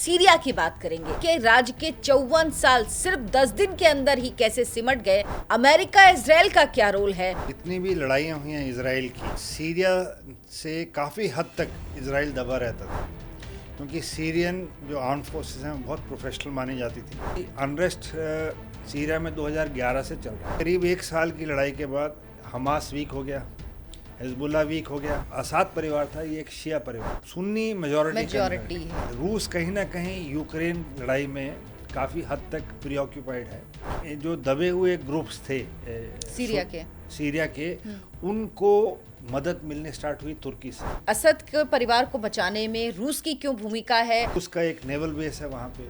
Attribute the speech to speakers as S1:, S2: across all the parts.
S1: Syria की बात करेंगे कि राज्य के 54 साल सिर्फ 10 दिन के अंदर ही कैसे सिमट गए। अमेरिका इजराइल का क्या रोल है।
S2: जितनी भी लड़ाइयाँ हुई हैं इजराइल की, सीरिया से काफ़ी हद तक इजराइल दबा रहता था, क्योंकि सीरियन जो आर्म फोर्सेस हैं बहुत प्रोफेशनल मानी जाती थी। अनरेस्ट सीरिया में 2011 से चल रहा है। करीब एक साल की लड़ाई के बाद हमास वीक हो गया, हिजबुल्लाह वीक हो गया। असाद परिवार था, ये एक शिया परिवार, सुन्नी मेजॉरिटी है। रूस कहीं ना कहीं यूक्रेन लड़ाई में काफ़ी हद तक प्रीऑक्यूपाइड है। ये जो दबे हुए ग्रुप्स थे सीरिया के उनको मदद मिलने स्टार्ट हुई तुर्की से।
S1: असद के परिवार को बचाने में रूस की क्यों भूमिका है।
S2: उसका एक नेवल बेस है वहाँ पे,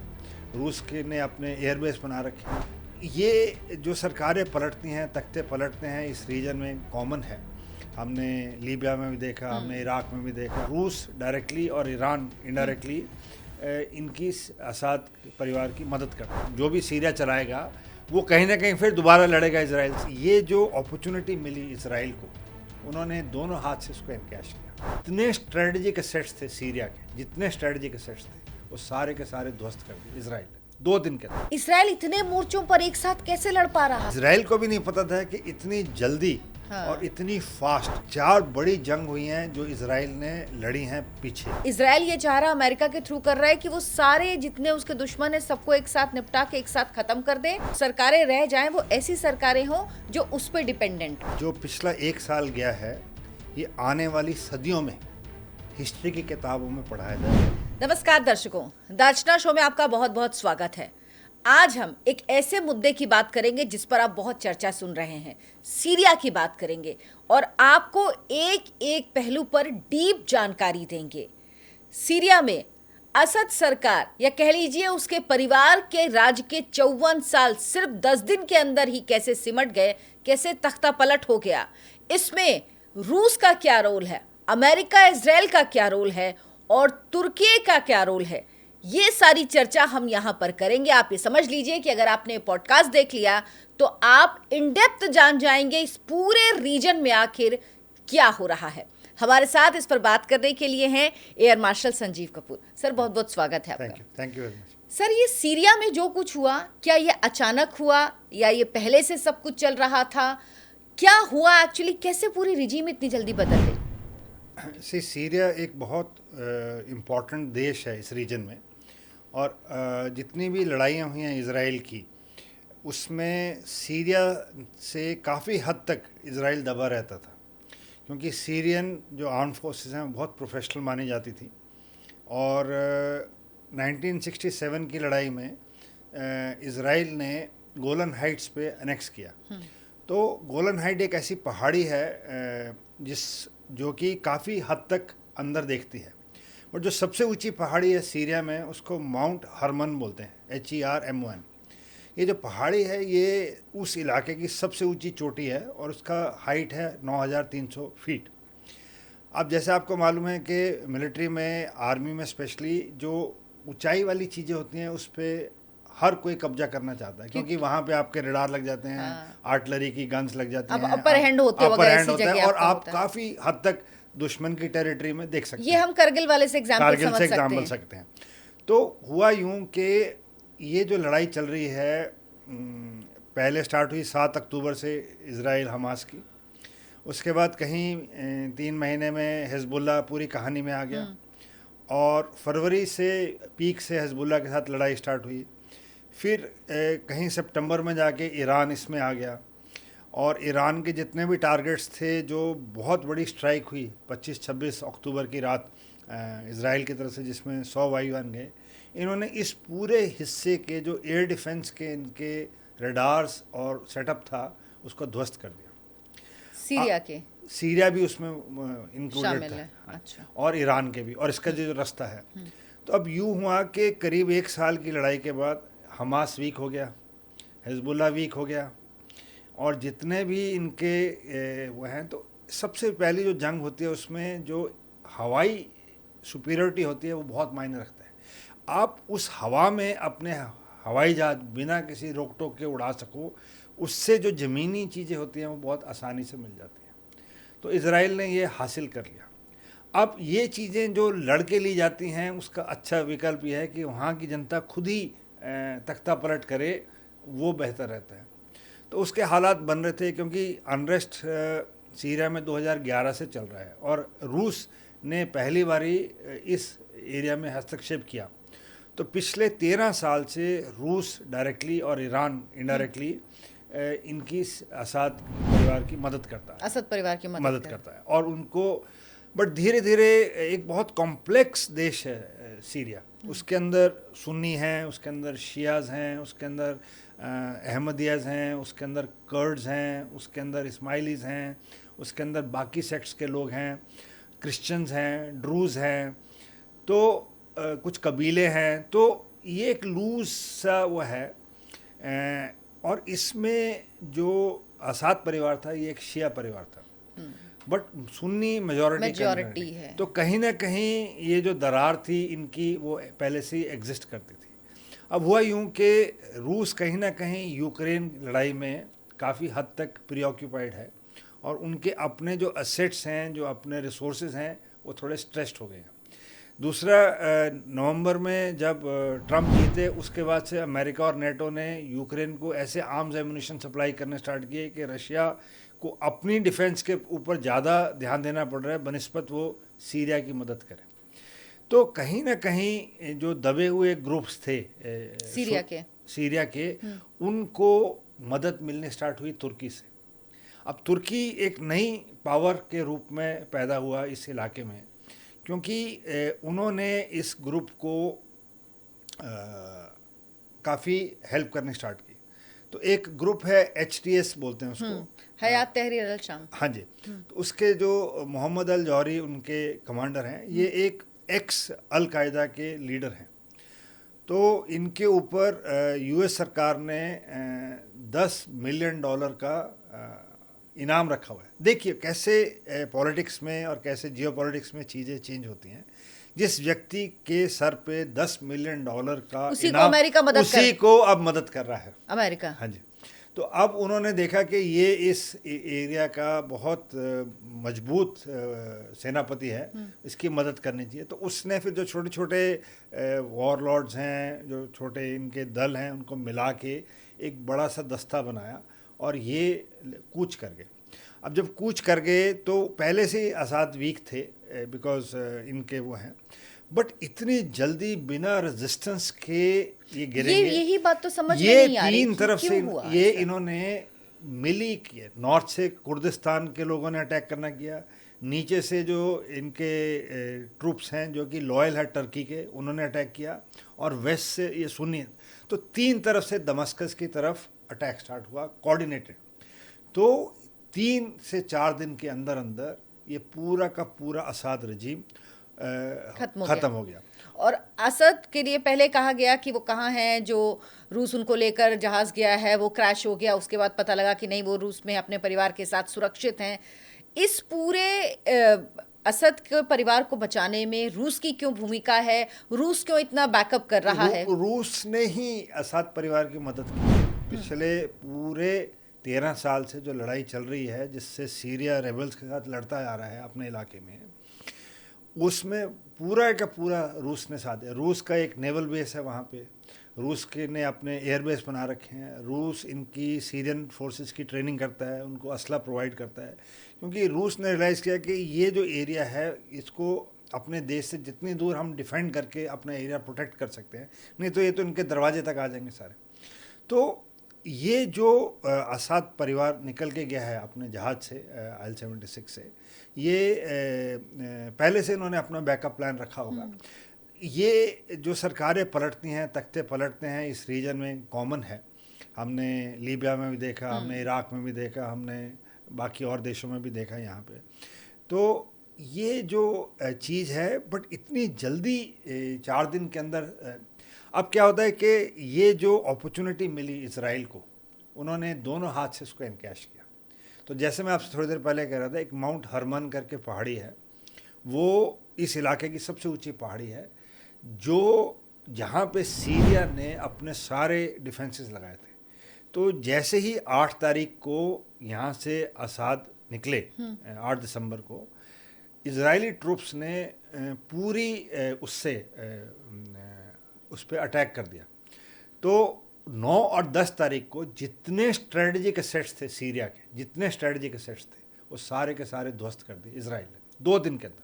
S2: रूस के ने अपने एयरबेस बना रखे हैं। ये जो सरकारें पलटती हैं, तख्ते पलटते हैं, इस रीजन में कॉमन है। हमने लीबिया में भी देखा, हमने इराक में भी देखा। रूस डायरेक्टली और ईरान इनडायरेक्टली इनकी असाद परिवार की मदद करता है। जो भी सीरिया चलाएगा वो कहीं ना कहीं फिर दोबारा लड़ेगा इसराइल से। ये जो अपॉर्चुनिटी मिली इसराइल को, उन्होंने दोनों हाथ से उसको एनकैश किया। जितने स्ट्रेटजिक एसेट्स थे सीरिया के, जितने स्ट्रेटजिक एसेट्स थे, वो सारे के सारे ध्वस्त कर दिए इसराइल ने 2 दिन के अंदर।
S1: इसराइल इतने मोर्चों पर एक साथ कैसे लड़ पा रहा।
S2: इसराइल को भी नहीं पता था कि इतनी जल्दी और इतनी फास्ट 4 बड़ी जंग हुई हैं जो इसराइल ने लड़ी हैं पीछे।
S1: इसराइल ये चाह रहा अमेरिका के थ्रू कर रहा है कि वो सारे जितने उसके दुश्मन है सबको एक साथ निपटा के एक साथ खत्म कर दे। सरकारें रह जाएं वो ऐसी सरकारें हो जो उस पर डिपेंडेंट हो।
S2: जो पिछला 1 साल गया है, ये आने वाली सदियों में हिस्ट्री की किताबों में पढ़ाया जाएगा।
S1: नमस्कार दर्शकों, दर्शना शो में आपका बहुत बहुत स्वागत है। आज हम एक ऐसे मुद्दे की बात करेंगे जिस पर आप बहुत चर्चा सुन रहे हैं। सीरिया की बात करेंगे और आपको एक एक पहलू पर डीप जानकारी देंगे। सीरिया में असद सरकार या कह लीजिए उसके परिवार के राज के 54 साल सिर्फ 10 दिन के अंदर ही कैसे सिमट गए, कैसे तख्ता पलट हो गया। इसमें रूस का क्या रोल है, अमेरिका इजराइल का क्या रोल है और तुर्की का क्या रोल है, ये सारी चर्चा हम यहां पर करेंगे। आप ये समझ लीजिए कि अगर आपने पॉडकास्ट देख लिया तो आप इन डेप्थ जान जाएंगे इस पूरे रीजन में आखिर क्या हो रहा है। हमारे साथ इस पर बात करने के लिए हैं air marshal Sanjeev Kapoor. Sir बहुत बहुत स्वागत है आपका।
S2: Thank you very much.
S1: Sir, ये सीरिया में जो कुछ हुआ, क्या ये अचानक हुआ या ये पहले से सब कुछ चल रहा था? क्या हुआ एक्चुअली, कैसे पूरी रिजीम इतनी जल्दी बदल गई?
S2: सीरिया एक बहुत इम्पॉर्टेंट देश है इस रीजन में, और जितनी भी लड़ाइयाँ हुई हैं इजराइल की, उसमें सीरिया से काफ़ी हद तक इजराइल दबा रहता था, क्योंकि सीरियन जो आर्म फोर्सेस हैं बहुत प्रोफेशनल मानी जाती थी। और 1967 की लड़ाई में इजराइल ने गोलन हाइट्स पे एनेक्स किया। तो गोलन हाइट एक ऐसी पहाड़ी है जो कि काफ़ी हद तक अंदर देखती है, और जो सबसे ऊंची पहाड़ी है सीरिया में उसको माउंट हरमन बोलते हैं, HERMON। ये जो पहाड़ी है ये उस इलाके की सबसे ऊंची चोटी है और उसका हाइट है 9300 फीट। अब जैसे आपको मालूम है कि मिलिट्री में, आर्मी में स्पेशली, जो ऊंचाई वाली चीज़ें होती हैं उस पर हर कोई कब्जा करना चाहता है, क्योंकि वहाँ पे आपके रडार लग जाते हैं, आर्टिलरी की गन्स लग जाती हैं,
S1: अपर हैंड होता है
S2: और आप काफ़ी हद तक दुश्मन की टेरिटरी में देख सकते हैं।
S1: ये हम करगिल वाले से एग्जाम्पल
S2: सकते हैं। तो हुआ यूं कि ये जो लड़ाई चल रही है पहले स्टार्ट हुई 7 अक्टूबर से इजराइल हमास की। उसके बाद कहीं 3 महीने में हिजबुल्लाह पूरी कहानी में आ गया, और फरवरी से पीक से हिजबुल्लाह के साथ लड़ाई स्टार्ट हुई। फिर कहीं सितंबर में जाके ईरान इसमें आ गया, और ईरान के जितने भी टारगेट्स थे, जो बहुत बड़ी स्ट्राइक हुई 25-26 अक्टूबर की रात इजराइल की तरफ से, जिसमें 100 वायुयान गए, इन्होंने इस पूरे हिस्से के जो एयर डिफेंस के इनके रडार्स और सेटअप था उसको ध्वस्त कर दिया। सीरिया भी उसमें इंक्लूडेड था।
S1: अच्छा।
S2: और ईरान के भी, और इसका जो रास्ता है। तो अब यूँ हुआ कि करीब 1 साल की लड़ाई के बाद हमास वीक हो गया, हिजबुल्लाह वीक हो गया, और जितने भी इनके वो हैं, तो सबसे पहली जो जंग होती है उसमें जो हवाई सुपीरियरिटी होती है वो बहुत मायने रखता है। आप उस हवा में अपने हवाई जहाज बिना किसी रोक टोक के उड़ा सको, उससे जो ज़मीनी चीज़ें होती हैं वो बहुत आसानी से मिल जाती हैं। तो इजराइल ने ये हासिल कर लिया। अब ये चीज़ें जो लड़के ली जाती हैं, उसका अच्छा विकल्प यह है कि वहाँ की जनता खुद ही तख्ता पलट करे, वो बेहतर रहता है। तो उसके हालात बन रहे थे, क्योंकि अनरेस्ट सीरिया में 2011 से चल रहा है और रूस ने पहली बारी इस एरिया में हस्तक्षेप किया। तो पिछले 13 साल से रूस डायरेक्टली और ईरान इनडायरेक्टली इनकी असद परिवार की मदद करता है,
S1: असद परिवार की
S2: मदद करता है और उनको, बट धीरे धीरे एक बहुत कॉम्प्लेक्स देश है सीरिया। उसके अंदर सुन्नी हैं, उसके अंदर शियाज हैं, उसके अंदर अहमदियाज हैं, उसके अंदर कर्ड्स हैं, उसके अंदर इस्माइलीज हैं, उसके अंदर बाकी सेक्ट्स के लोग हैं, क्रिश्चियंस हैं, ड्रूज हैं, तो कुछ कबीले हैं। तो ये एक लूज सा वो है। और इसमें जो असद परिवार था, ये एक शिया परिवार था, बट सुन्नी मेजॉरिटी
S1: है।
S2: तो कहीं ना कहीं ये जो दरार थी इनकी, वो पहले से ही एग्जिस्ट करती थी। अब हुआ यूं कि रूस कहीं ना कहीं यूक्रेन लड़ाई में काफ़ी हद तक प्रीऑक्यूपाइड है और उनके अपने जो असेट्स हैं, जो अपने रिसोर्सेज हैं, वो थोड़े स्ट्रेस्ड हो गए हैं। दूसरा, नवंबर में जब ट्रम्प जीते, उसके बाद से अमेरिका और नेटो ने यूक्रेन को ऐसे आर्म्स एमुनिशन सप्लाई करने स्टार्ट किए कि रशिया को अपनी डिफेंस के ऊपर ज़्यादा ध्यान देना पड़ रहा है बनिस्बत वो सीरिया की मदद करें। तो कहीं ना कहीं जो दबे हुए ग्रुप्स थे सीरिया के उनको मदद मिलने स्टार्ट हुई तुर्की से। अब तुर्की एक नई पावर के रूप में पैदा हुआ इस इलाके में, क्योंकि उन्होंने इस ग्रुप को काफ़ी हेल्प करनी स्टार्ट की। तो एक ग्रुप है HTS बोलते हैं उसको,
S1: हयात तहरीर अल शाम।
S2: हाँ जी। तो उसके जो मोहम्मद अल जौहरी उनके कमांडर हैं, ये एक एक्स अल कायदा के लीडर हैं। तो इनके ऊपर US सरकार ने $10 मिलियन का इनाम रखा हुआ है। देखिए कैसे पॉलिटिक्स में और कैसे जियो पॉलिटिक्स में चीज़ें चेंज होती हैं। जिस व्यक्ति के सर पे $10 मिलियन का इनाम, उसी को अब मदद कर रहा है
S1: अमेरिका।
S2: हाँ जी। तो अब उन्होंने देखा कि ये इस एरिया का बहुत मजबूत सेनापति है, इसकी मदद करनी चाहिए। तो उसने फिर जो छोटे छोटे वॉरलॉर्ड्स हैं, जो छोटे इनके दल हैं, उनको मिला के एक बड़ा सा दस्ता बनाया और ये कूच कर गए। अब जब कूच कर गए तो पहले से ही असद वीक थे बिकॉज इनके वो हैं, बट इतनी जल्दी बिना रेजिस्टेंस के ये गिरेंगे,
S1: यही बात तो समझ में नहीं आ रही।
S2: तीन तरफ से ये
S1: ऐसा?
S2: इन्होंने मिली किए। नॉर्थ से कुर्दिस्तान के लोगों ने अटैक करना किया, नीचे से जो इनके ट्रूप्स हैं जो कि लॉयल है टर्की के, उन्होंने अटैक किया, और वेस्ट से ये सुन्नी। तो तीन तरफ से दमस्कस की तरफ अटैक स्टार्ट हुआ कोऑर्डिनेटेड। तो 3 से 4 दिन के अंदर अंदर ये पूरा का पूरा असद रजीम खत्म हो गया।
S1: और असद के लिए पहले कहा गया कि वो कहाँ हैं, जो रूस उनको लेकर जहाज गया है वो क्रैश हो गया। उसके बाद पता लगा कि नहीं, वो रूस में अपने परिवार के साथ सुरक्षित हैं। इस पूरे असद के परिवार को बचाने में रूस की क्यों भूमिका है? रूस क्यों इतना बैकअप कर रहा है?
S2: रूस ने ही असद परिवार की मदद की। पिछले पूरे 13 साल से जो लड़ाई चल रही है, जिससे सीरिया रेबल्स के साथ लड़ता आ रहा है अपने इलाके में, उसमें पूरा का पूरा रूस ने साथ दिया। रूस का एक नेवल बेस है वहाँ पे, रूस के ने अपने एयरबेस बना रखे हैं। रूस इनकी सीरियन फोर्सेस की ट्रेनिंग करता है, उनको असला प्रोवाइड करता है, क्योंकि रूस ने रियलाइज़ किया कि ये जो एरिया है, इसको अपने देश से जितनी दूर हम डिफेंड करके अपना एरिया प्रोटेक्ट कर सकते हैं, नहीं तो ये तो इनके दरवाजे तक आ जाएंगे सारे। तो ये जो असद परिवार निकल के गया है अपने जहाज़ से IL-76 से, ये पहले से इन्होंने अपना बैकअप प्लान रखा होगा। ये जो सरकारें पलटती हैं, तख्ते पलटते हैं, इस रीजन में कॉमन है। हमने लीबिया में भी देखा, हमने इराक में भी देखा, हमने बाकी और देशों में भी देखा यहाँ पे। तो ये जो चीज़ है, बट इतनी जल्दी 4 दिन के अंदर अब क्या होता है कि ये जो अपॉर्चुनिटी मिली इजराइल को, उन्होंने दोनों हाथ से उसको एनकैश किया। तो जैसे मैं आपसे थोड़ी देर पहले कह रहा था, एक माउंट हरमन करके पहाड़ी है, वो इस इलाके की सबसे ऊंची पहाड़ी है, जो जहाँ पे सीरिया ने अपने सारे डिफेंसेस लगाए थे। तो जैसे ही 8 तारीख को यहाँ से असद निकले, 8 दिसंबर को, इजरायली ट्रूप्स ने पूरी उस पर अटैक कर दिया। तो 9 और 10 तारीख को जितने स्ट्रेटजिक एसेट्स थे सीरिया के, जितने स्ट्रेटजिक एसेट्स थे, वो सारे के सारे ध्वस्त कर दिए इसराइल ने 2 दिन के अंदर।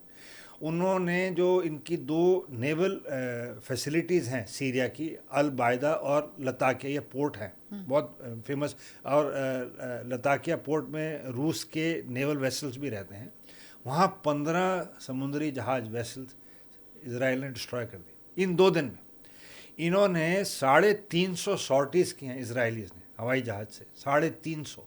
S2: उन्होंने जो इनकी 2 नेवल फैसिलिटीज़ हैं सीरिया की, अल बायदा और लताकिया, ये पोर्ट हैं बहुत फेमस, और लताकिया पोर्ट में रूस के नेवल वेसल्स भी रहते हैं। वहाँ 15 समुद्री जहाज वेसल्स इसराइल ने डिस्ट्रॉय कर दिए इन 2 दिन में। इन्होंने 350 सॉर्टीज़ की हैं इसराइलीज़ ने हवाई जहाज़ से, 350।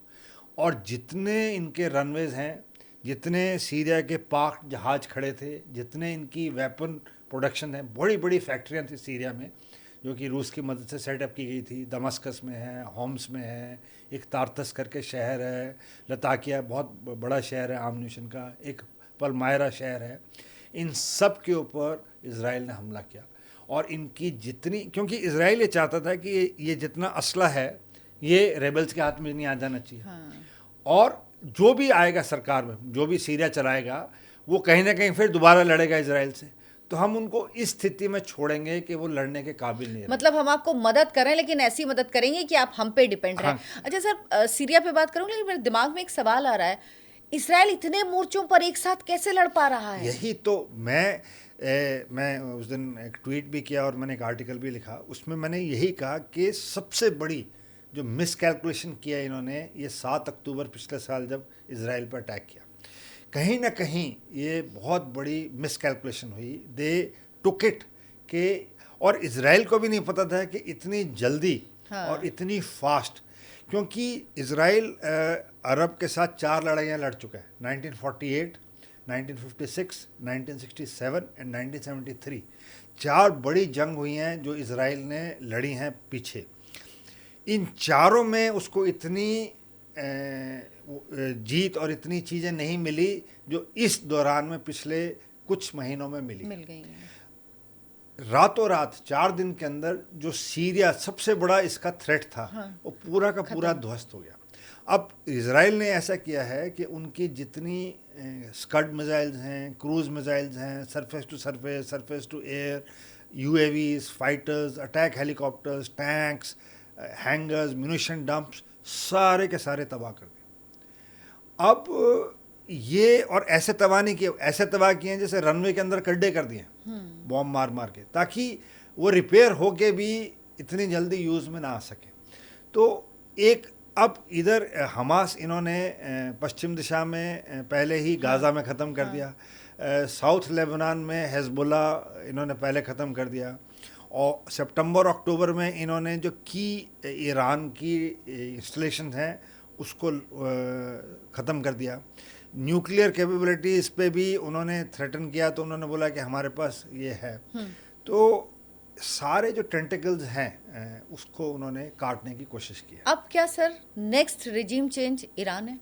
S2: और जितने इनके रनवेज हैं, जितने सीरिया के पाक जहाज खड़े थे, जितने इनकी वेपन प्रोडक्शन है, बड़ी बड़ी फैक्ट्रियाँ थी सीरिया में जो कि रूस की मदद से सेटअप की गई थी। दमस्कस में है, होम्स में है, एक तारतस करके शहर है, लताकिया बहुत बड़ा शहर है आमन्यूशन का, एक पलमायरा शहर है। इन सब के ऊपर इसराइल ने हमला किया। और इनकी जितनी, क्योंकि इसराइल ये चाहता था कि ये जितना असला है ये रेबल्स के हाथ में नहीं आ जाना चाहिए। हाँ। और जो भी आएगा सरकार में, जो भी सीरिया चलाएगा, वो कहीं ना कहीं फिर दोबारा लड़ेगा इसराइल से। तो हम उनको इस स्थिति में छोड़ेंगे कि वो लड़ने के काबिल नहीं है।
S1: मतलब हम आपको मदद करें, लेकिन ऐसी मदद करेंगे कि आप हम पे डिपेंड रहें। अच्छा सर, सीरिया पे बात करूँ, लेकिन मेरे दिमाग में एक सवाल आ रहा है, इसराइल इतने मोर्चों पर एक साथ कैसे लड़ पा रहा है?
S2: यही तो मैं उस दिन एक ट्वीट भी किया और मैंने एक आर्टिकल भी लिखा, उसमें मैंने यही कहा कि सबसे बड़ी जो मिस कैलकुलेशन किया इन्होंने, ये 7 अक्टूबर पिछले साल जब इसराइल पर अटैक किया, कहीं ना कहीं ये बहुत बड़ी मिस कैलकुलेशन हुई। दे टुक इट के, और इसराइल को भी नहीं पता था कि इतनी जल्दी और इतनी फास्ट, क्योंकि इसराइल अरब के साथ 4 लड़ाइयाँ लड़ चुका है, 1948, 1956, 1967 एंड 1973। 4 बड़ी जंग हुई हैं जो इसराइल ने लड़ी हैं पीछे। इन चारों में उसको इतनी जीत और इतनी चीज़ें नहीं मिली जो इस दौरान में पिछले कुछ महीनों में मिल गई हैं। रातों रात 4 दिन के अंदर जो सीरिया सबसे बड़ा इसका थ्रेट था, वो पूरा का पूरा ध्वस्त हो गया। अब इसराइल ने ऐसा किया है कि उनकी जितनी स्कड मिसाइल्स हैं, क्रूज मिसाइल्स हैं, surface to surface, surface to air, UAVs, fighters, attack helicopters, tanks, hangars, munition dumps, सारे के सारे तबाह कर दिए। अब ये, और ऐसे तबाह नहीं किए, ऐसे तबाह किए हैं जैसे रनवे के अंदर गड्ढे कर दिए बॉम्ब मार मार के, ताकि वो रिपेयर होके भी इतनी जल्दी यूज़ में ना आ सके। तो एक, अब इधर हमास इन्होंने पश्चिम दिशा में पहले ही गाज़ा में ख़त्म कर दिया, साउथ लेबनान में हिजबुल्ला इन्होंने पहले ख़त्म कर दिया, और सितंबर अक्टूबर में इन्होंने जो की ईरान की इंस्टॉलेशन हैं उसको ख़त्म कर दिया। न्यूक्लियर कैपेबिलिटीज़ पे भी उन्होंने थ्रेटन किया, तो उन्होंने बोला कि हमारे पास ये है। तो सारे जो टेंटिकल्स हैं उसको उन्होंने काटने की कोशिश की है।
S1: अब क्या sir next regime change Iran है?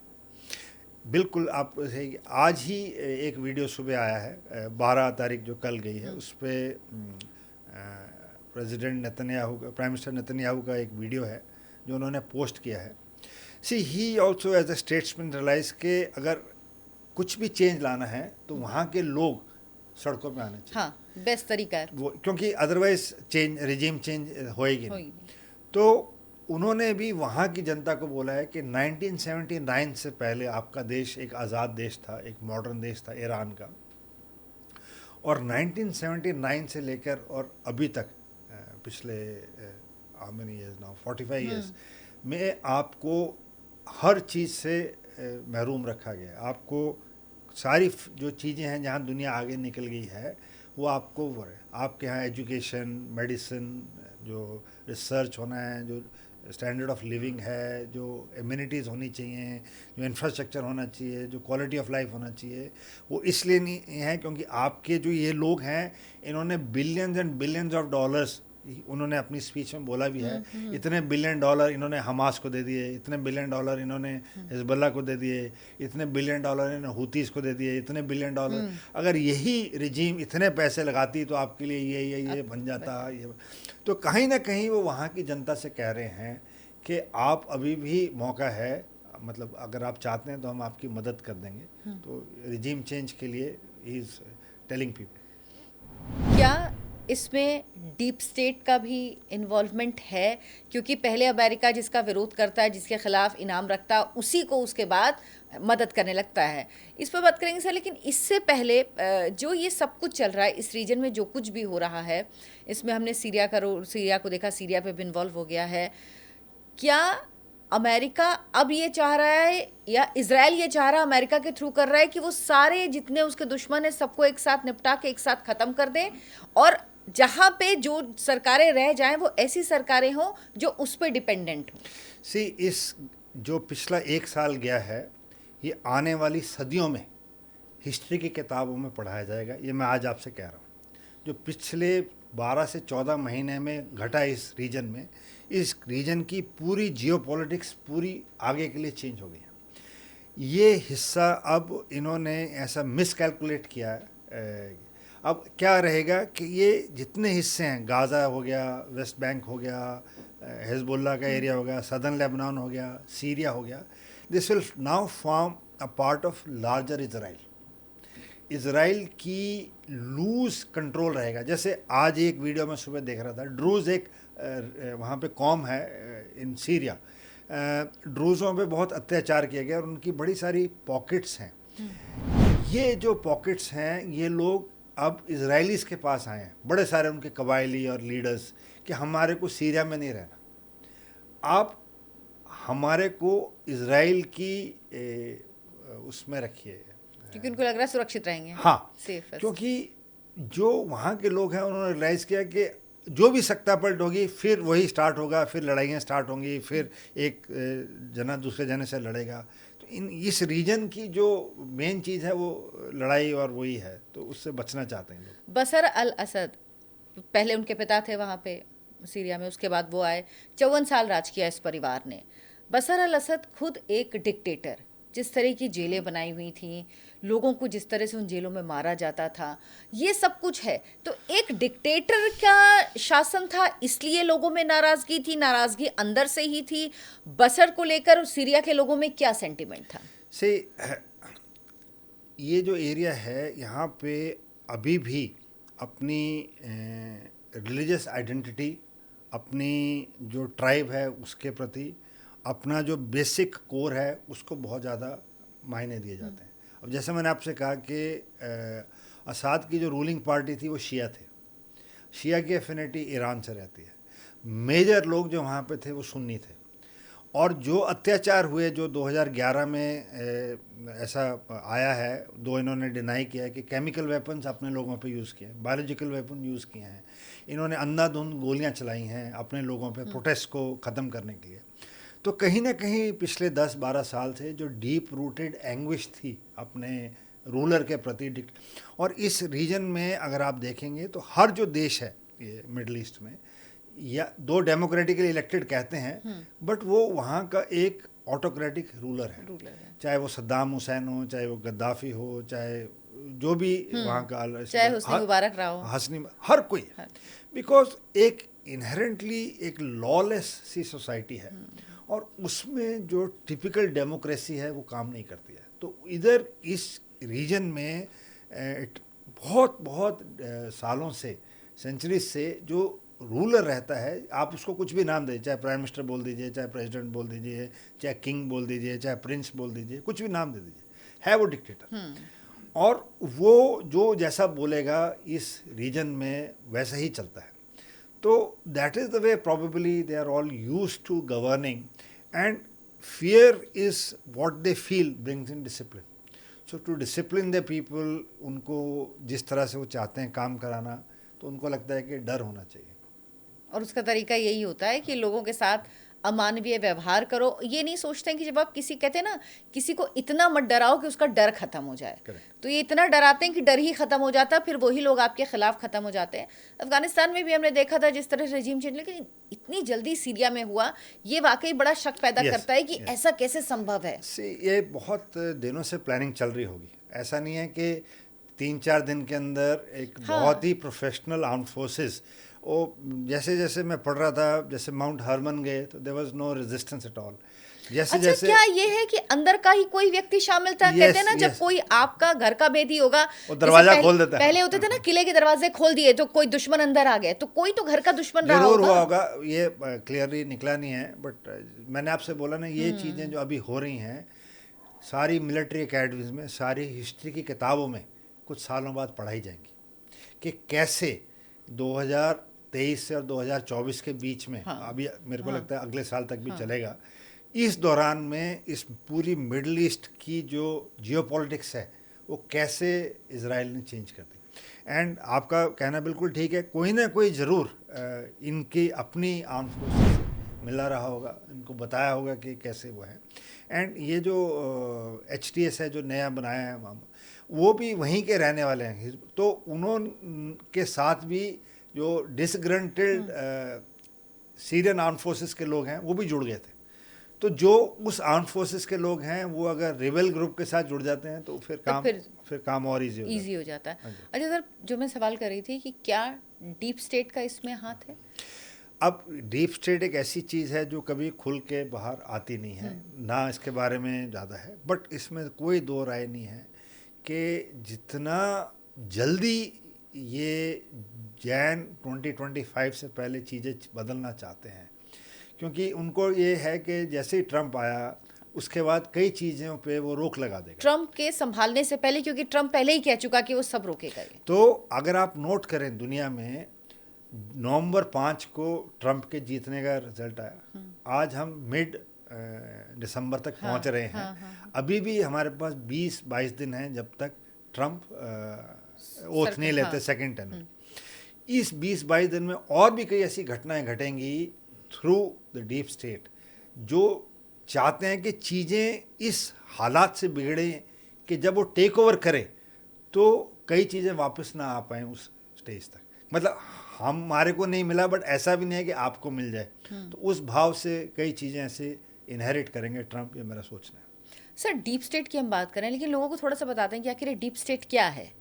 S2: बिल्कुल, आप आज ही एक वीडियो सुबह आया है, 12 तारीख जो कल गई है, उस पर प्रेसिडेंट नेतन्याहू का, प्राइम मिनिस्टर नेतन्याहू का एक वीडियो है जो उन्होंने पोस्ट किया है। See he also as a statesman realise के अगर कुछ भी चेंज लाना है तो वहाँ के लोग सड़कों पे आने चाहिए।
S1: हाँ, बेस्ट तरीका है
S2: वो, क्योंकि अदरवाइज रिजीम चेंज होएगी नहीं। तो उन्होंने भी वहाँ की जनता को बोला है कि 1979 से पहले आपका देश एक आज़ाद देश था, एक मॉडर्न देश था ईरान का, और 1979 से लेकर और अभी तक पिछले how many years now, 45 years में आपको हर चीज़ से महरूम रखा गया। आपको सारी जो चीज़ें हैं जहाँ दुनिया आगे निकल गई है वो आपको वो है। आपके यहाँ एजुकेशन, मेडिसिन, जो रिसर्च होना है, जो स्टैंडर्ड ऑफ लिविंग है, जो एमिनिटीज़ होनी चाहिए, जो इंफ्रास्ट्रक्चर होना चाहिए, जो क्वालिटी ऑफ लाइफ होना चाहिए, वो इसलिए नहीं है क्योंकि आपके जो ये लोग हैं इन्होंने billions and billions of dollars, उन्होंने अपनी स्पीच में बोला भी है, इतने बिलियन डॉलर इन्होंने हमास को दे दिए, इतने बिलियन डॉलर इन्होंने हिजबुल्लाह को दे दिए, इतने बिलियन डॉलर इन्होंने हूतीज़ को दे दिए, इतने बिलियन डॉलर। अगर यही रिजीम इतने पैसे लगाती तो आपके लिए ये बन जाता। ये तो कहीं ना कहीं वो वहाँ की जनता से कह रहे हैं कि आप अभी भी मौका है, मतलब अगर आप चाहते हैं तो हम आपकी मदद कर देंगे। तो रिजीम चेंज के लिए ही इज टेलिंग पीपल।
S1: क्या इसमें डीप स्टेट का भी इन्वॉल्वमेंट है? क्योंकि पहले अमेरिका जिसका विरोध करता है, जिसके खिलाफ इनाम रखता है, उसी को उसके बाद मदद करने लगता है। इस पर बात करेंगे सर, लेकिन इससे पहले जो ये सब कुछ चल रहा है इस रीजन में, जो कुछ भी हो रहा है, इसमें हमने सीरिया को देखा, सीरिया पे भी इन्वॉल्व हो गया है। क्या अमेरिका अब ये चाह रहा है या इजराइल ये चाह रहा है, अमेरिका के थ्रू कर रहा है कि वो सारे जितने उसके दुश्मन है सबको एक साथ निपटा के एक साथ खत्म कर दे, और जहां पे जो सरकारें रह जाएं वो ऐसी सरकारें हों जो उस पर डिपेंडेंट हो?
S2: सी, इस जो पिछला 1 साल गया है, ये आने वाली सदियों में हिस्ट्री की किताबों में पढ़ाया जाएगा। ये मैं आज आपसे कह रहा हूँ। जो पिछले 12 से 14 महीने में घटा इस रीजन में, इस रीजन की पूरी जियोपॉलिटिक्स पूरी आगे के लिए चेंज हो गई है। ये हिस्सा अब इन्होंने ऐसा मिसकैलकुलेट किया है। अब क्या रहेगा कि ये जितने हिस्से हैं, गाज़ा हो गया, वेस्ट बैंक हो गया, हिजबुल्लाह का एरिया हो गया, सदर्न लेबनान हो गया, सीरिया हो गया, this will now form a part of larger Israel. Israel की लूज कंट्रोल रहेगा। जैसे आज एक वीडियो में सुबह देख रहा था, ड्रूज एक वहाँ पे कौम है इन सीरिया, ड्रूज़ों पे बहुत अत्याचार किया गया और उनकी बड़ी सारी पॉकेट्स हैं। ये जो पॉकेट्स हैं, ये लोग अब इजराइलीज़ के पास आए हैं, बड़े सारे उनके कबायली और लीडर्स, कि हमारे को सीरिया में नहीं रहना, आप हमारे को इजराइल की उसमें रखिए,
S1: क्योंकि उनको लग रहा है सुरक्षित रहेंगे।
S2: हाँ,
S1: सेफ है।
S2: क्योंकि जो वहाँ के लोग हैं उन्होंने रियलाइज़ किया कि जो भी सत्तापलट होगी फिर वही स्टार्ट होगा, फिर लड़ाइयाँ स्टार्ट होंगी, फिर एक जना दूसरे जने से लड़ेगा। तो इस रीजन की जो मेन चीज़ है वो लड़ाई और वही है, तो उससे बचना चाहते हैं लोग।
S1: बशर अल असद, पहले उनके पिता थे वहाँ पे सीरिया में, उसके बाद वो आए, 54 साल राज किया इस परिवार ने। बशर अल असद खुद एक डिक्टेटर, जिस तरह की जेलें बनाई हुई थी, लोगों को जिस तरह से उन जेलों में मारा जाता था, ये सब कुछ है। तो एक डिक्टेटर का शासन था, इसलिए लोगों में नाराज़गी थी, नाराज़गी अंदर से ही थी। बशर को लेकर सीरिया के लोगों में क्या सेंटिमेंट था?
S2: से ये जो एरिया है, यहाँ पे अभी भी अपनी रिलीजियस आइडेंटिटी, अपनी जो ट्राइब है उसके प्रति, अपना जो बेसिक कोर है उसको बहुत ज़्यादा मायने दिए जाते हैं। अब जैसे मैंने आपसे कहा कि असाद की जो रूलिंग पार्टी थी वो शिया थे, शिया की एफिनिटी ईरान से रहती है। मेजर लोग जो वहाँ पे थे वो सुन्नी थे, और जो अत्याचार हुए जो 2011 में ऐसा आया है, दो इन्होंने डिनाई किया है कि केमिकल वेपन्स अपने लोगों पे यूज़ किए हैं, बायोलॉजिकल वेपन यूज़ किए हैं, इन्होंने अंधाधुंध गोलियां चलाई हैं अपने लोगों पे प्रोटेस्ट को ख़त्म करने के लिए। तो कहीं ना कहीं पिछले 10-12 साल से जो डीप रूटेड एंग्विश थी अपने रूलर के प्रति, और इस रीजन में अगर आप देखेंगे तो हर जो देश है ये मिडल ईस्ट में, या दो डेमोक्रेटिकली इलेक्टेड कहते हैं, बट वो वहाँ का एक ऑटोक्रेटिक रूलर है। चाहे वो सद्दाम हुसैन हो, चाहे वो गद्दाफी हो, चाहे जो भी वहाँ का,
S1: चाहे हुस्नी मुबारक रहा हो,
S2: हसनी, हर कोई, बिकॉज एक इनहेरेंटली एक लॉलेस सी सोसाइटी है, और उसमें जो टिपिकल डेमोक्रेसी है वो काम नहीं करती है। तो इधर इस रीजन में बहुत बहुत सालों से, सेंचुरीज से जो रूलर रहता है, आप उसको कुछ भी नाम दीजिए, चाहे प्राइम मिनिस्टर बोल दीजिए, चाहे प्रेसिडेंट बोल दीजिए, चाहे किंग बोल दीजिए, चाहे प्रिंस बोल दीजिए, कुछ भी नाम दे दीजिए, है वो डिक्टेटर। और वो जो जैसा बोलेगा इस रीजन में वैसा ही चलता है। तो that is the way probably they are all used to governing, and fear is what they feel brings in discipline. So to discipline the people, उनको जिस तरह से वो चाहते हैं काम कराना, तो उनको लगता है कि डर होना चाहिए,
S1: और उसका तरीका यही होता है कि लोगों के साथ अमानवीय व्यवहार करो। ये नहीं सोचते हैं कि जब आप किसी, कहते हैं ना, किसी को इतना मत डराओ कि उसका डर खत्म हो जाए।
S2: Correct.
S1: तो ये इतना डराते हैं कि डर ही खत्म हो जाता है, फिर वही लोग आपके खिलाफ खत्म हो जाते हैं। अफगानिस्तान में भी हमने देखा था जिस तरह से रजीम चेंज, लेकिन इतनी जल्दी सीरिया में हुआ, ये वाकई बड़ा शक पैदा करता है कि ऐसा कैसे संभव है।
S2: ये बहुत दिनों से प्लानिंग चल रही होगी, ऐसा नहीं है कि 3-4 दिन के अंदर एक बहुत ही प्रोफेशनल आर्म्ड फोर्सेस, वो जैसे जैसे मैं पढ़ रहा था, जैसे माउंट हरमन गए तो there was no resistance at all. जैसे
S1: अच्छा,
S2: जैसे
S1: क्या ये है कि अंदर का ही कोई व्यक्ति शामिल था?
S2: Yes,
S1: कहते हैं ना, जब
S2: yes.
S1: कोई आपका घर का भेदी होगा,
S2: वो
S1: जैसे
S2: दरवाजा खोल देता है।
S1: पहले होते थे ना, किले के दरवाजे खोल दिए तो कोई दुश्मन अंदर आ गए, तो कोई तो घर का दुश्मन रहा
S2: जरूर
S1: होगा।
S2: हुआ होगा, ये क्लियरली निकला नहीं है, बट मैंने आपसे बोला ना, ये चीज़ें जो अभी हो रही हैं सारी मिलिट्री एकेडमीज में, सारी हिस्ट्री की किताबों में कुछ सालों बाद पढ़ाई जाएंगी कि कैसे 2023 से और 2024 के बीच में,
S1: हाँ,
S2: अभी मेरे को
S1: हाँ,
S2: लगता है अगले साल तक भी
S1: हाँ,
S2: चलेगा, इस दौरान में इस पूरी मिडल ईस्ट की जो जियोपॉलिटिक्स है वो कैसे इसराइल ने चेंज कर दी। एंड आपका कहना बिल्कुल ठीक है, कोई ना कोई ज़रूर इनकी अपनी आर्म फोर्सेस से मिला रहा होगा, इनको बताया होगा कि कैसे वो है। एंड ये जो HTS है जो नया बनाया है वो भी वहीं के रहने वाले हैं, तो उन्होंने के साथ भी जो डिसग्रंटेड सीरियन आर्म फोर्सेस के लोग हैं वो भी जुड़ गए थे। तो जो उस आर्म फोर्सेस के लोग हैं वो अगर रिबेल ग्रुप के साथ जुड़ जाते हैं तो फिर काम और इजी
S1: हो जाता है।
S2: हाँ जी।
S1: अच्छा सर, जो मैं सवाल कर रही थी कि क्या डीप स्टेट का इसमें हाथ है?
S2: अब डीप स्टेट एक ऐसी चीज़ है जो कभी खुल के बाहर आती नहीं है, ना इसके बारे में ज़्यादा है, बट इसमें कोई दो राय नहीं है कि जितना जल्दी ये जैन 2025 से पहले चीज़ें बदलना चाहते हैं, क्योंकि उनको ये है कि जैसे ही ट्रंप आया उसके बाद कई चीज़ों पे वो रोक लगा देगा
S1: ट्रंप के संभालने से पहले, क्योंकि ट्रंप पहले ही कह चुका कि वो सब रोकेगा ये।
S2: तो अगर आप नोट करें दुनिया में नवंबर 5 को ट्रंप के जीतने का रिजल्ट आया, आज हम मिड दिसंबर तक पहुंच रहे हैं, अभी भी हमारे पास 20-22 दिन हैं जब तक ट्रंप ओथ नहीं लेते सेकंड टर्म। इस 20-22 दिन में और भी कई ऐसी घटनाएं घटेंगी थ्रू द डीप स्टेट जो चाहते हैं कि चीज़ें इस हालात से बिगड़े कि जब वो टेक ओवर करे तो कई चीज़ें वापस ना आ पाएँ उस स्टेज तक। मतलब हमारे को नहीं मिला, बट ऐसा भी नहीं है कि आपको मिल जाए, तो उस भाव से कई चीज़ें ऐसे इनहेरिट करेंगे ट्रंप, ये मेरा सोचना है।
S1: सर, डीप स्टेट की हम बात करें, लेकिन लोगों को थोड़ा सा बताते हैं कि आखिर डीप स्टेट क्या है?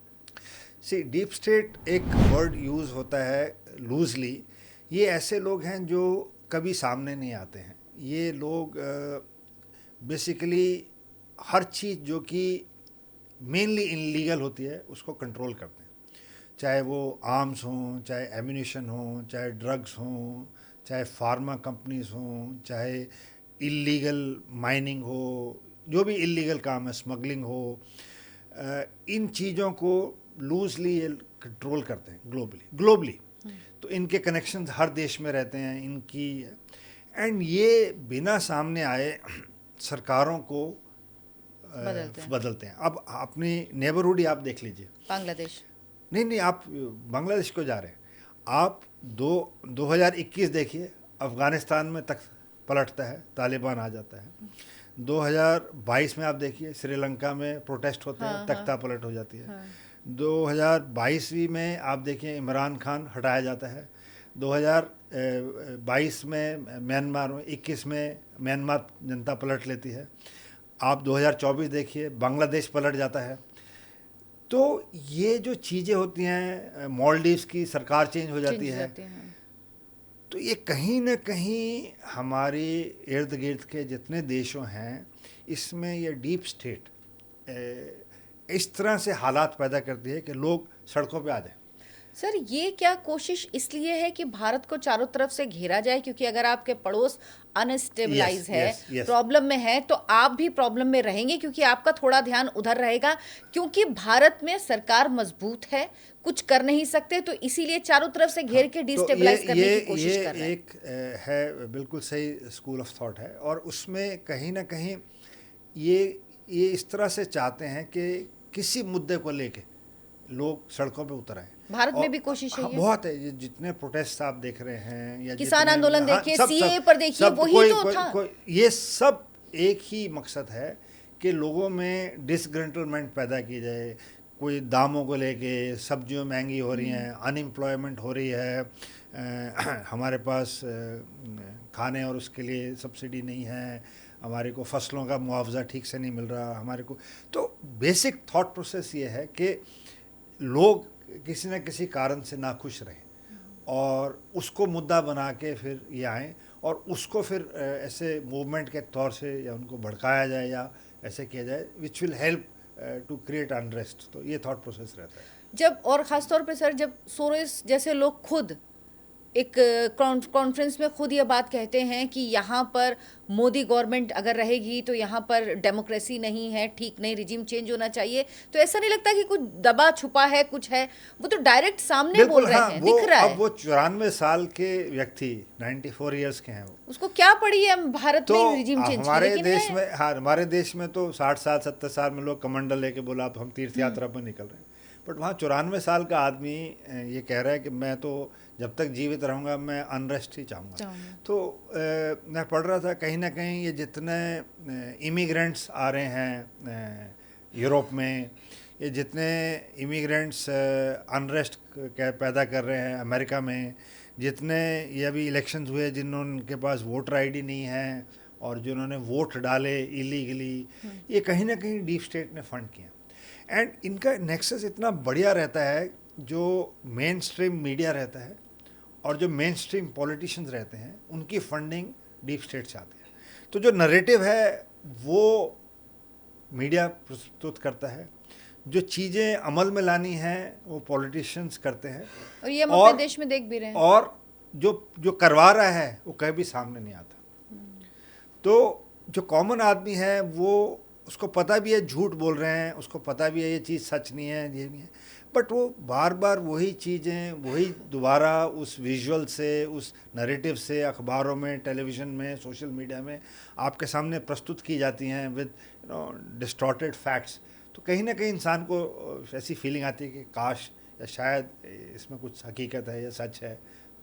S2: डीप स्टेट एक वर्ड यूज़ होता है लूजली, ये ऐसे लोग हैं जो कभी सामने नहीं आते हैं। ये लोग बेसिकली हर चीज़ जो कि मेनली इनलीगल होती है उसको कंट्रोल करते हैं, चाहे वो आर्म्स हों, चाहे एम्यूनिशन हो, चाहे ड्रग्स हों, चाहे फार्मा कंपनीज हों, चाहे इलीगल माइनिंग हो, जो भी इलीगल काम है, स्मगलिंग हो, इन चीज़ों को लूजली ये कंट्रोल करते हैं ग्लोबली। तो इनके कनेक्शंस हर देश में रहते हैं इनकी, एंड ये बिना सामने आए सरकारों को बदलते हैं। अब अपनी नेबरहुड ही आप देख लीजिए,
S1: बांग्लादेश
S2: नहीं, आप बांग्लादेश को जा रहे हैं, आप 2021 देखिए, अफ़गानिस्तान में तक पलटता है, तालिबान आ जाता है। 2022 में आप देखिए श्रीलंका में प्रोटेस्ट होते हैं, तख्ता पलट हो जाती है। 2022 में आप देखिए इमरान खान हटाया जाता है। 2022 में म्यांमार में, 21 में म्यांमार जनता पलट लेती है। आप 2024 देखिए बांग्लादेश पलट जाता है। तो ये जो चीज़ें होती हैं, मालदीव्स की सरकार चेंज हो जाती है, तो ये कहीं ना कहीं हमारे इर्द गिर्द के जितने देशों हैं इसमें ये डीप स्टेट इस तरह से हालात पैदा करती है कि लोग सड़कों पे आ जाएं।
S1: सर, ये क्या कोशिश इसलिए है कि भारत को चारों तरफ से घेरा जाए? क्योंकि अगर आपके पड़ोस अनस्टेबलाइज है, प्रॉब्लम में है, तो आप भी प्रॉब्लम में रहेंगे, क्योंकि आपका थोड़ा ध्यान उधर रहेगा, क्योंकि भारत में सरकार मजबूत है, कुछ कर नहीं सकते, तो इसीलिए चारों तरफ से घेर के डिस्टेबलाइज करने की कोशिश कर रहे हैं।
S2: एक है, बिल्कुल सही स्कूल ऑफ थॉट है, और उसमें कहीं ना कहीं ये इस तरह से चाहते हैं कि किसी मुद्दे को लेके लोग सड़कों पे उतर आए।
S1: भारत में भी कोशिश है ये
S2: बहुत है, ये जितने प्रोटेस्ट आप देख रहे हैं या
S1: किसान आंदोलन देखिए, सीए पर देखिए, वही तो था।
S2: ये सब एक ही मकसद है कि लोगों में डिसग्रंटलमेंट पैदा की जाए। कोई दामों को लेके, सब्जियों महंगी हो रही हैं, अनएम्प्लॉयमेंट हो रही है, हमारे पास खाने और उसके लिए सब्सिडी नहीं है, हमारे को फसलों का मुआवजा ठीक से नहीं मिल रहा हमारे को। तो बेसिक थॉट प्रोसेस ये है कि लोग किसी न किसी कारण से नाखुश रहें, और उसको मुद्दा बना के फिर ये आएँ और उसको फिर ऐसे मूवमेंट के तौर से या उनको भड़काया जाए या ऐसे किया जाए which will help to create unrest. तो ये थॉट प्रोसेस रहता है।
S1: जब और ख़ास तौर पे सर जब सोरेस जैसे लोग खुद एक कॉन्फ्रेंस में खुद ये बात कहते हैं कि यहाँ पर मोदी गवर्नमेंट अगर रहेगी तो यहाँ पर डेमोक्रेसी नहीं है, ठीक नहीं, रिजीम चेंज होना चाहिए, तो ऐसा नहीं लगता कि कुछ दबा छुपा है, कुछ है? वो तो डायरेक्ट सामने बोल रहे हैं, दिख रहा है।
S2: अब वो 94 साल के व्यक्ति 94 ईयर्स के हैं वो,
S1: उसको क्या पड़ी है भारत
S2: तो
S1: में रिजीम चेंज की?
S2: हमारे देश में, हाँ हमारे देश में तो 60 साल 70 साल में लोग कमंडल लेके बोला अब हम तीर्थ यात्रा पर निकल रहे हैं, बट वहाँ 94 साल का आदमी ये कह रहा है कि मैं तो जब तक जीवित रहूँगा मैं अनरेस्ट ही चाहूँगा। तो मैं पढ़ रहा था कहीं ना कहीं ये जितने इमिग्रेंट्स आ रहे हैं यूरोप में, ये जितने इमिग्रेंट्स अनरेस्ट पैदा कर रहे हैं अमेरिका में, जितने ये अभी इलेक्शंस हुए जिनके पास वोटर आईडी नहीं है और जिन्होंने वोट डाले इलीगली, ये कहीं ना कहीं डीप स्टेट ने फंड किया। एंड इनका नेक्सस इतना बढ़िया रहता है, जो मेन स्ट्रीम मीडिया रहता है और जो मेन स्ट्रीम पॉलिटिशियंस रहते हैं उनकी फंडिंग डीप स्टेट से आती है। तो जो नरेटिव है वो मीडिया प्रस्तुत करता है, जो चीज़ें अमल में लानी हैं वो पॉलिटिशियंस करते हैं,
S1: और ये हम अपने देश में देख भी रहे हैं।
S2: और जो करवा रहा है वो कभी सामने नहीं आता। तो जो कॉमन आदमी है वो, उसको पता भी है झूठ बोल रहे हैं, उसको पता भी है ये चीज़ सच नहीं है, ये नहीं है, बट वो बार बार वही चीज़ें वही दोबारा उस विजुअल से, उस नैरेटिव से अखबारों में, टेलीविज़न में, सोशल मीडिया में आपके सामने प्रस्तुत की जाती हैं विद डिस्टॉर्टेड फैक्ट्स। तो कहीं ना कहीं इंसान को ऐसी फीलिंग आती है कि काश या शायद इसमें कुछ हकीकत है या सच है।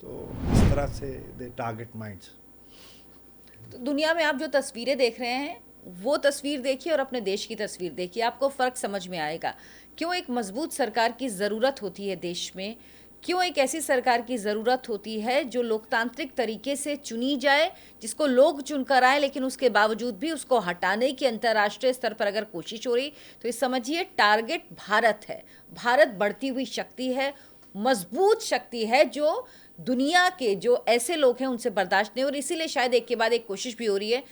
S2: तो इस तरह से दे टारगेट माइंड्स।
S1: तो दुनिया में आप जो तस्वीरें देख रहे हैं वो तस्वीर देखिए और अपने देश की तस्वीर देखिए, आपको फ़र्क समझ में आएगा। क्यों एक मजबूत सरकार की ज़रूरत होती है देश में, क्यों एक ऐसी सरकार की ज़रूरत होती है जो लोकतांत्रिक तरीके से चुनी जाए, जिसको लोग चुनकर आए, लेकिन उसके बावजूद भी उसको हटाने की अंतर्राष्ट्रीय स्तर पर अगर कोशिश हो रही, तो ये समझिए टारगेट भारत है। भारत बढ़ती हुई शक्ति है, मजबूत शक्ति है, जो दुनिया के जो ऐसे लोग हैं उनसे बर्दाश्त नहीं। और इसीलिए शायद एक के बाद एक कोशिश भी हो रही है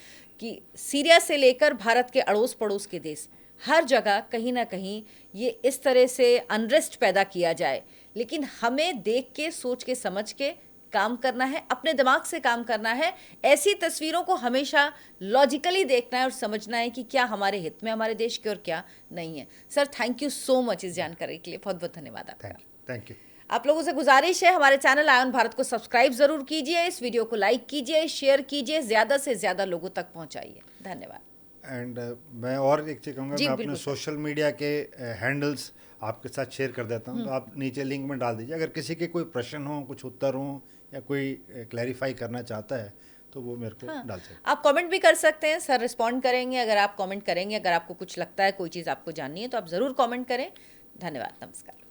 S1: कि सीरिया से लेकर भारत के अड़ोस पड़ोस के देश, हर जगह कहीं ना कहीं ये इस तरह से अनरेस्ट पैदा किया जाए। लेकिन हमें देख के, सोच के, समझ के काम करना है, अपने दिमाग से काम करना है। ऐसी तस्वीरों को हमेशा लॉजिकली देखना है और समझना है कि क्या हमारे हित में हमारे देश के और क्या नहीं है। Sir thank you so much इस जानकारी के लिए, बहुत बहुत धन्यवाद आपका।
S2: Thank you.
S1: आप लोगों से गुजारिश है, हमारे चैनल आयन भारत को सब्सक्राइब जरूर कीजिए, इस वीडियो को लाइक कीजिए, शेयर कीजिए, ज़्यादा से ज़्यादा लोगों तक पहुंचाइए। धन्यवाद।
S2: एंड मैं और एक चीज़ कहूँगा, मैं अपने सोशल मीडिया के हैंडल्स आपके साथ शेयर कर देता हूँ, तो आप नीचे लिंक में डाल दीजिए। अगर किसी के कोई प्रश्न हो, कुछ उत्तर हो या कोई क्लैरिफाई करना चाहता है तो वो मेरे को डाल सकते हैं।
S1: आप कमेंट भी कर सकते हैं, सर रिस्पॉन्ड करेंगे अगर आप कमेंट करेंगे। अगर आपको कुछ लगता है, कोई चीज़ आपको जाननी है तो आप ज़रूर कमेंट करें। धन्यवाद, नमस्कार।